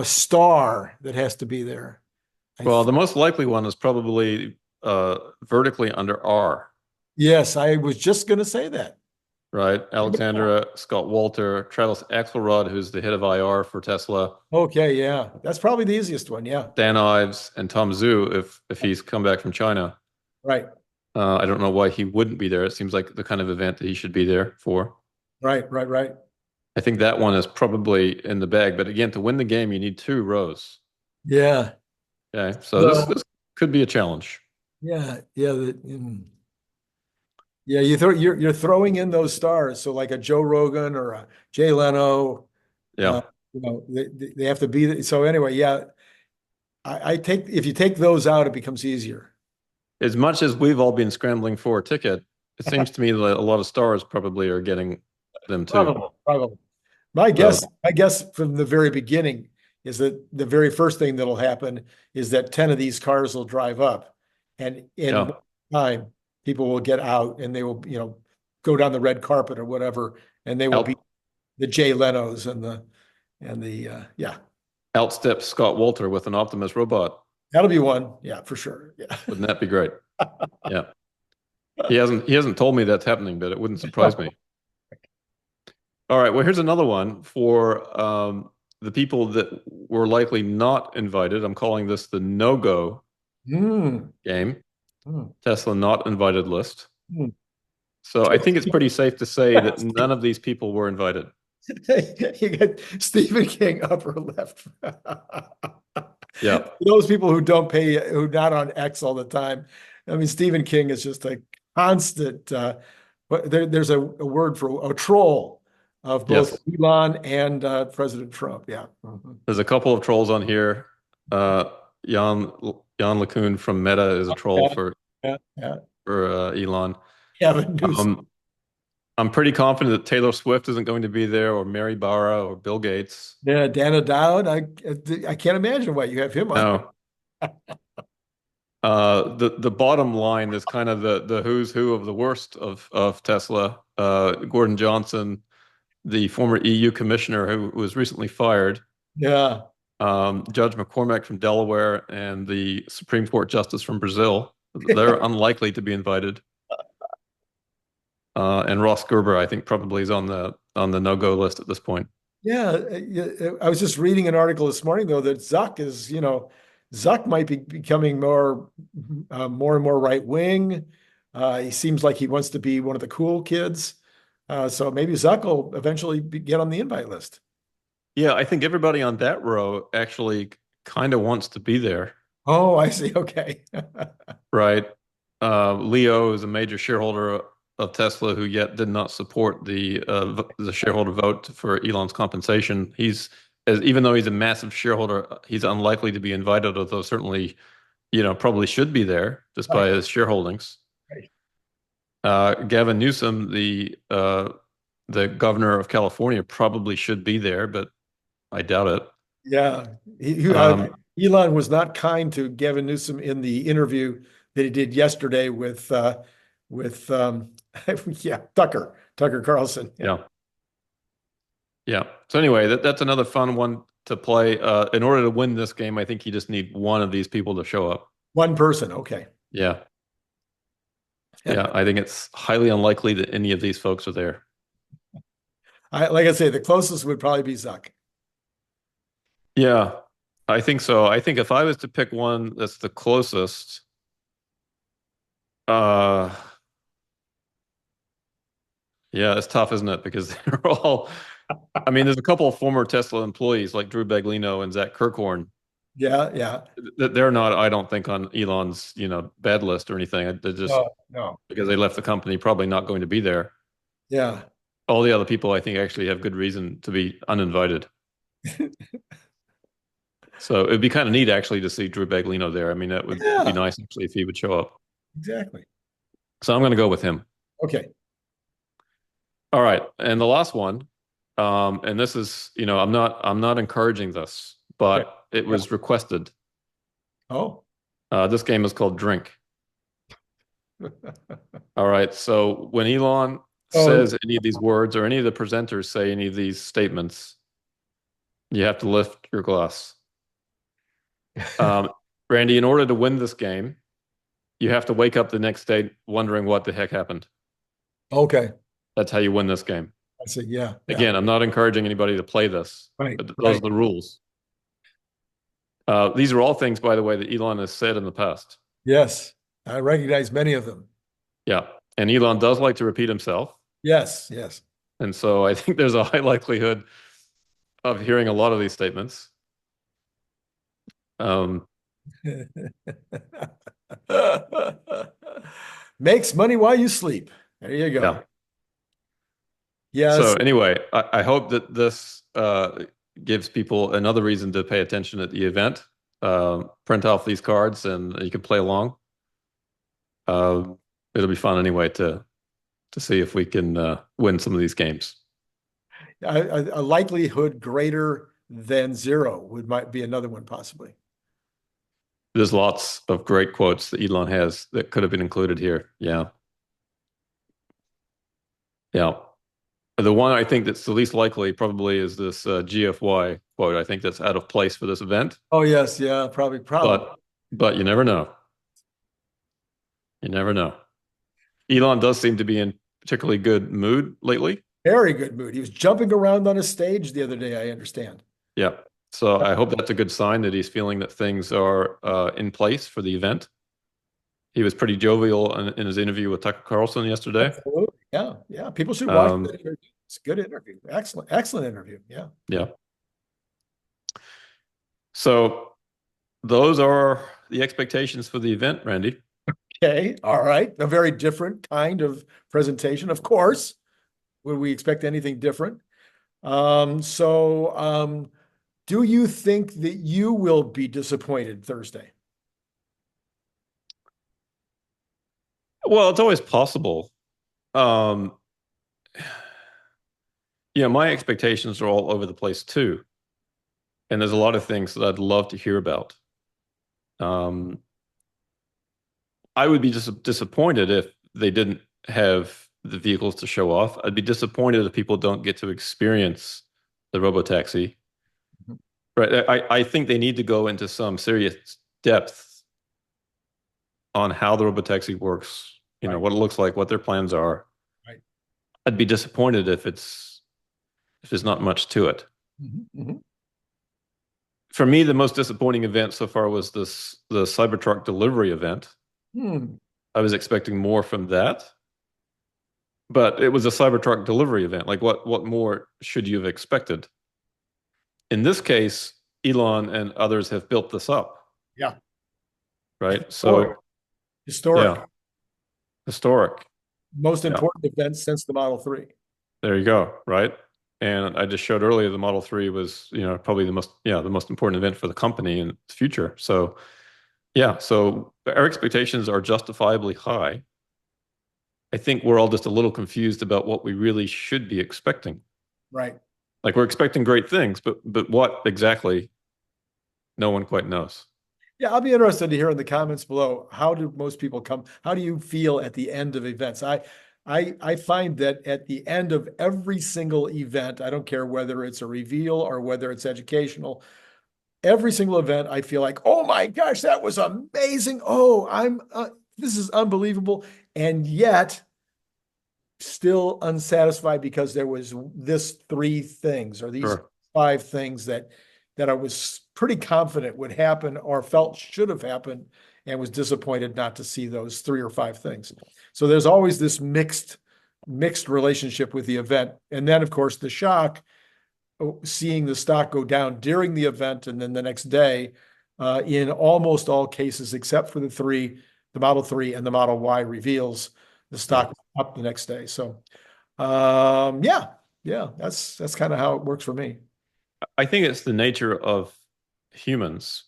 star that has to be there. I Well, th the most likely one is probably vertically under R, yes, I was just going to say that. right? Alexandra Scott Walter, Travis Axelrod, who's the head of IR for Tesla, Okay, yeah, that's probably the easiest one. Yeah, Dan Ives, and Tom Zhu, if he's come back from China. right, I don't know why he wouldn't be there. It seems like the kind of event that he should be there for. right, right, right. I think that one is probably in the bag. But again, to win the game, you need two rows. Yeah, Okay, so so this could be a challenge. yeah, yeah. Yeah, you're throwing in those stars. So like a Joe Rogan or a Jay Leno, Yeah. they have to be. So anyway, yeah, I take if you take those out, it becomes easier. As much as we've all been scrambling for a ticket, it seems to me that a lot of stars probably are getting them too. Probably, probably. My So guess, my guess from the very beginning is that the very first thing that'll happen is that 10 of these cars will drive up, and in yeah, time, people will get out and they will, go down the red carpet or whatever, and they will be out the Jay Lenos and the yeah, outstep Scott Walter with an Optimus robot. that'll be one. Yeah, for sure. Yeah. Wouldn't that be great? Yeah. He hasn't told me that's happening, but it wouldn't surprise me. All right. Well, here's another one for the people that were likely not invited. I'm calling this the no-go Mm, game. mm, Tesla not invited list. mm. So I think it's pretty safe to say that none of these people were invited. You get Stephen King upper left. Yeah. Those people who don't pay, who not on X all the time. I mean, Stephen King is just a constant. But there's a word for a troll of both Yes. Elon and President Trump. Yeah. Mhm. There's a couple of trolls on here. Uh, Jan LeCun from Meta is a troll Yeah, for yeah, yeah. Elon. Kevin Newsom. Um, I'm pretty confident that Taylor Swift isn't going to be there, or Mary Barra, or Bill Gates. Yeah, Dana Dowd. I can't imagine why you have him on. No. The bottom line is kind of the who's who of the worst of Tesla. Gordon Johnson, the former EU commissioner who was recently fired, Yeah. Judge McCormack from Delaware, and the Supreme Court justice from Brazil. They're unlikely to be invited. And Ross Gerber, I think, probably is on the no-go list at this point. Yeah, I was just reading an article this morning though that Zuck might be becoming more and more right wing. He seems like he wants to be one of the cool kids. So maybe Zuck will eventually get on the invite list. Yeah, I think everybody on that row actually kind of wants to be there, Oh, I see. Okay. right? Leo is a major shareholder of Tesla who yet did not support the shareholder vote for Elon's compensation. Even though he's a massive shareholder, he's unlikely to be invited, although certainly, probably should be there just by Right. his shareholdings. Right. Gavin Newsom, the governor of California, probably should be there, but I doubt it. Yeah. Um, Elon was not kind to Gavin Newsom in the interview that he did yesterday with yeah, Tucker Carlson. Yeah. yeah, yeah. So anyway, that's another fun one to play. In order to win this game, I think you just need one of these people to show up. One person. Okay. Yeah, yeah. I think it's highly unlikely that any of these folks are there. Like I say, the closest would probably be Zuck. Yeah, I think so. I think if I was to pick one that's the closest, uh, Yeah, it's tough, isn't it? Because they're all, I mean, there's a couple of former Tesla employees like Drew Baglino and Zach Kirkhorn Yeah, yeah. that they're not, I don't think, on Elon's, bad list or anything. They're just No, no. because they left the company, probably not going to be there. Yeah. All the other people, I think, actually have good reason to be uninvited. So it'd be kind of neat actually to see Drew Baglino there. I mean, that would be Yeah, nice actually if he would show up. exactly. So I'm going to go with him. Okay. All right, and the last one, and this is, I'm not encouraging this, Okay. but it Yeah. was requested. Oh. This game is called Drink. All right, so when Elon Oh, says any of these words or any of the presenters say any of these statements, you have to lift your glass. Um, Randy, in order to win this game, you have to wake up the next day wondering what the heck happened. okay. That's how you win this game. I see. Yeah. Yeah. Again, I'm not encouraging anybody to play this, Right. but those Right. are the rules. These are all things, by the way, that Elon has said in the past. Yes. I recognize many of them. Yeah. And Elon does like to repeat himself. Yes. Yes. And so I think there's a high likelihood of hearing a lot of these statements. Makes money while you sleep. There you go. Yeah. Yes. So anyway, I hope that this gives people another reason to pay attention at the event. Print off these cards and you can play along. It'll be fun anyway to see if we can win some of these games. A likelihood greater than zero might be another one possibly. There's lots of great quotes that Elon has that could have been included here. Yeah. Yeah. The one I think that's the least likely probably is this GFY quote. I think that's out of place for this event. Oh yes, yeah, probably. But you never know. You never know. Elon does seem to be in particularly good mood lately. Very good mood. He was jumping around on a stage the other day, I understand. Yeah. So I hope that's a good sign that he's feeling that things are in place for the event. He was pretty jovial in his interview with Tucker Carlson yesterday. Absolutely. Yeah, yeah. People should watch that interview. It's a good interview. Excellent, excellent interview. Yeah. Yeah. So those are the expectations for the event, Randy. Okay. All right. A very different kind of presentation, of course. Would we expect anything different? Do you think that you will be disappointed Thursday? Well, it's always possible. My expectations are all over the place too. And there's a lot of things that I'd love to hear about. I would be just disappointed if they didn't have the vehicles to show off. I'd be disappointed if people don't get to experience the robotaxi. Right. I think they need to go into some serious depth on how the robotaxi works, Right. what it looks like, what their plans are. Right. I'd be disappointed if there's not much to it. For me, the most disappointing event so far was the Cybertruck delivery event. I was expecting more from that, but it was a Cybertruck delivery event. Like what more should you have expected? In this case, Elon and others have built this up. Yeah. Right. So historic. Yeah. Historic. Most important event since the Model 3. There you go. Right. And I just showed earlier the Model 3 was, probably the most important event for the company in its future. So yeah, so our expectations are justifiably high. I think we're all just a little confused about what we really should be expecting. Right. Like we're expecting great things, but what exactly? No one quite knows. Yeah, I'll be interested to hear in the comments below. How do most people come? How do you feel at the end of events? I find that at the end of every single event, I don't care whether it's a reveal or whether it's educational, every single event, I feel like, oh my gosh, that was amazing. Oh, this is unbelievable. And yet still unsatisfied because there was this 3 things or these 5 things that I was pretty confident would happen or felt should have happened and was disappointed not to see those 3 or 5 things. So there's always this mixed mixed relationship with the event. And then, of course, the shock, seeing the stock go down during the event and then the next day, in almost all cases, except for the Model 3 and the Model Y reveals, the stock up the next day. So, yeah, that's kind of how it works for me. I think it's the nature of humans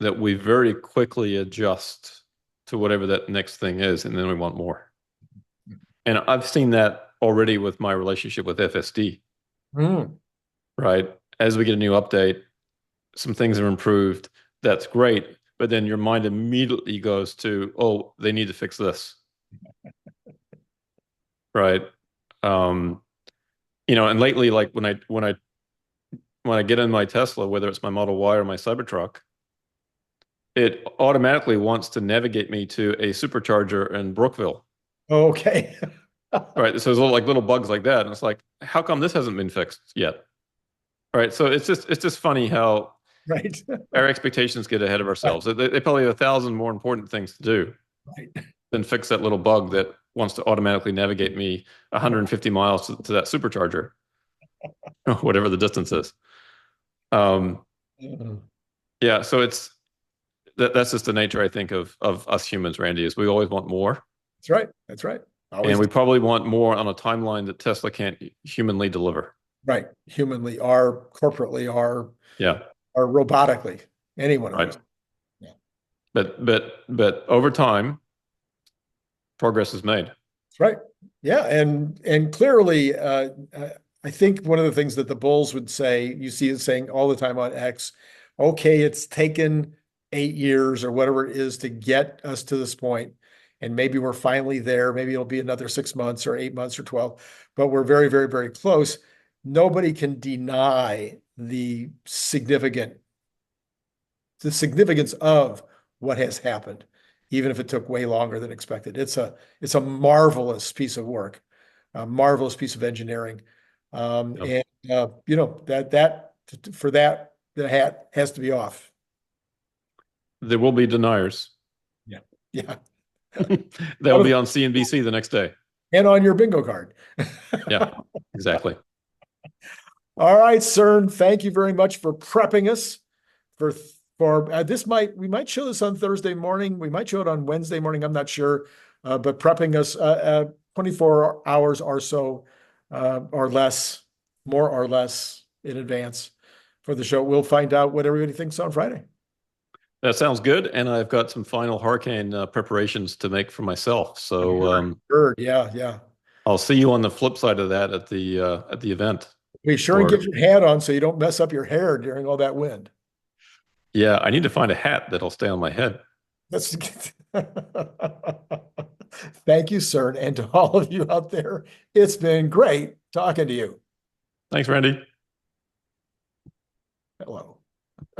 that we very quickly adjust to whatever that next thing is, and then we want more. And I've seen that already with my relationship with FSD, right? As we get a new update, some things are improved. That's great. But then your mind immediately goes to, oh, they need to fix this. Right. And lately, like when I get in my Tesla, whether it's my Model Y or my Cybertruck, it automatically wants to navigate me to a supercharger in Brookville. Okay. Right. So there's little bugs like that. And it's like, how come this hasn't been fixed yet? Right. So it's just funny how our expectations get ahead of ourselves. Right. They probably have 1,000 more important things to do than fix that little bug that wants to automatically navigate me 150 miles to that supercharger, whatever the distance is. Yeah. So that's just the nature, I think, of us humans, Randy, is we always want more. That's right. That's right. Always. And we probably want more on a timeline that Tesla can't humanly deliver. Right. Humanly, or corporately, or robotically. Any one of those. Yeah. But over time, progress is made. That's right. Yeah. And clearly, I think one of the things that the bulls would say, you see it saying all the time on X, okay, it's taken 8 years or whatever it is to get us to this point. And maybe we're finally there. Maybe it'll be another 6 months or 8 months or 12, but we're very, very, very close. Nobody can deny the significance of what has happened, even if it took way longer than expected. It's a marvelous piece of work, a marvelous piece of engineering. And for that, the hat has to be off. There will be deniers. Yeah. Yeah. They'll be on CNBC the next day. And on your bingo card. Yeah, exactly. All right, Cern, thank you very much for prepping us for this. We might show this on Thursday morning. We might show it on Wednesday morning. I'm not sure, but prepping us 24 hours or so, or less, more or less in advance for the show. We'll find out what everybody thinks on Friday. That sounds good. And I've got some final hurricane preparations to make for myself. So yeah. I'll see you on the flip side of that at the event. Be sure and get your hat on so you don't mess up your hair during all that wind. Yeah, I need to find a hat that'll stay on my head. That's Thank you, Cern, and to all of you out there. It's been great talking to you. Thanks, Randy. Hello.